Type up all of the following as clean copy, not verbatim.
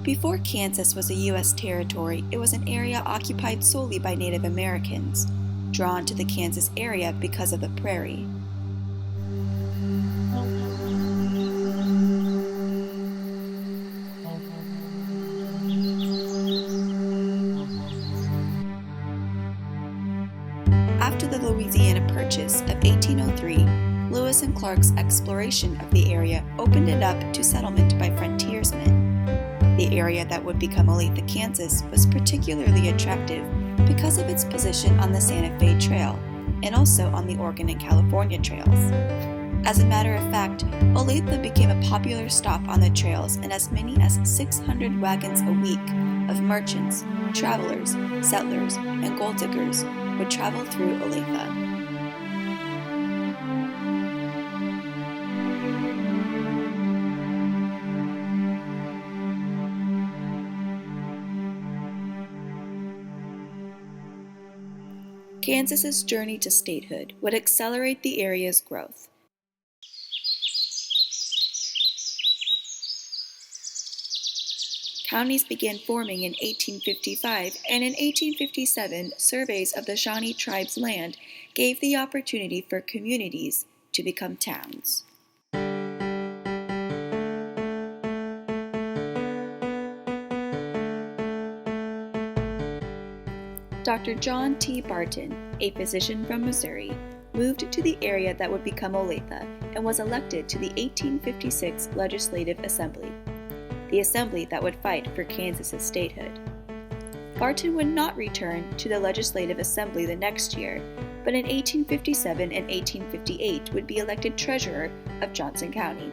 Before Kansas was a U.S. territory, it was an area occupied solely by Native Americans, drawn to the Kansas area because of the prairie. After the Louisiana Purchase of 1803, Lewis and Clark's exploration of the area opened it up to settlement by frontiersmen. The area that would become Olathe, Kansas, was particularly attractive because of its position on the Santa Fe Trail and also on the Oregon and California trails. As a matter of fact, Olathe became a popular stop on the trails, and as many as 600 wagons a week of merchants, travelers, settlers, and gold diggers would travel through Olathe. Kansas's journey to statehood would accelerate the area's growth. Counties began forming in 1855, and in 1857, surveys of the Shawnee tribe's land gave the opportunity for communities to become towns. Dr. John T. Barton, a physician from Missouri, moved to the area that would become Olathe and was elected to the 1856 Legislative Assembly, the assembly that would fight for Kansas's statehood. Barton would not return to the Legislative Assembly the next year, but in 1857 and 1858 would be elected treasurer of Johnson County.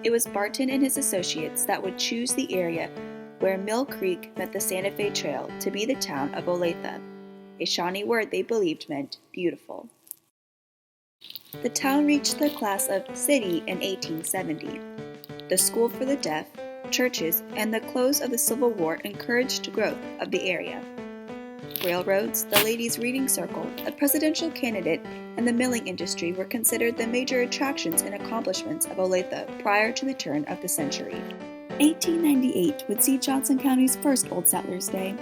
It was Barton and his associates that would choose the area where Mill Creek met the Santa Fe Trail to be the town of Olathe, a Shawnee word they believed meant beautiful. The town reached the class of city in 1870. The school for the deaf, churches, and the close of the Civil War encouraged growth of the area. Railroads, the Ladies' Reading Circle, a presidential candidate, and the milling industry were considered the major attractions and accomplishments of Olathe prior to the turn of the century. 1898 would see Johnson County's first Old Settlers Day.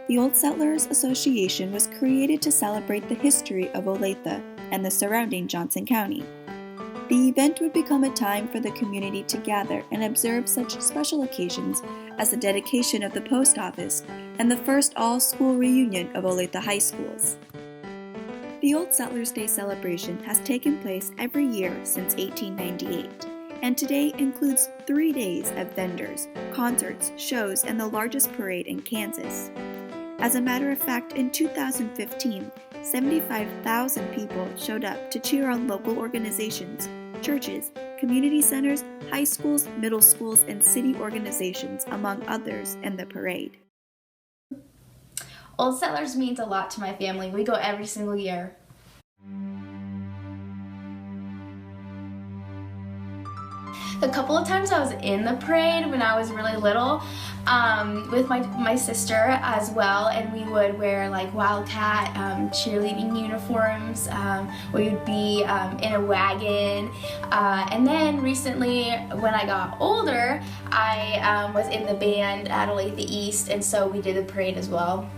The Old Settlers Association was created to celebrate the history of Olathe and the surrounding Johnson County. The event would become a time for the community to gather and observe such special occasions as the dedication of the post office and the first all-school reunion of Olathe high schools. The Old Settlers Day celebration has taken place every year since 1898. And today includes 3 days of vendors, concerts, shows, and the largest parade in Kansas. As a matter of fact, in 2015, 75,000 people showed up to cheer on local organizations, churches, community centers, high schools, middle schools, and city organizations, among others, in the parade. Old Settlers means a lot to my family. We go every single year. A couple of times I was in the parade when I was really little with my sister as well, and we would wear like Wildcat cheerleading uniforms. We would be in a wagon, and then recently when I got older I was in the band at Olathe East, and so we did the parade as well.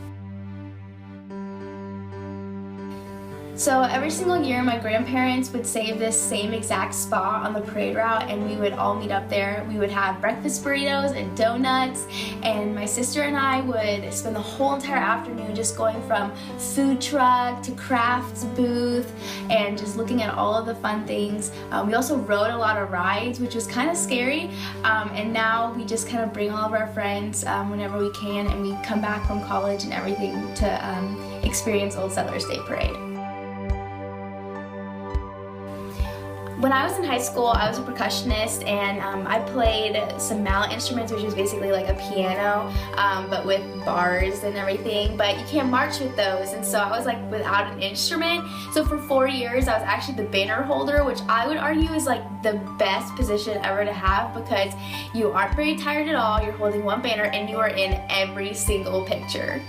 So every single year my grandparents would save this same exact spot on the parade route, and we would all meet up there. We would have breakfast burritos and donuts, and my sister and I would spend the whole entire afternoon just going from food truck to crafts booth and just looking at all of the fun things. We also rode a lot of rides, which was kind of scary, and now we just kind of bring all of our friends whenever we can, and we come back from college and everything to experience Old Settlers Day Parade. When I was in high school, I was a percussionist, and I played some mallet instruments, which is basically like a piano, but with bars and everything, but you can't march with those, and so I was like without an instrument. So for 4 years, I was actually the banner holder, which I would argue is like the best position ever to have, because you aren't very tired at all, you're holding one banner, and you are in every single picture.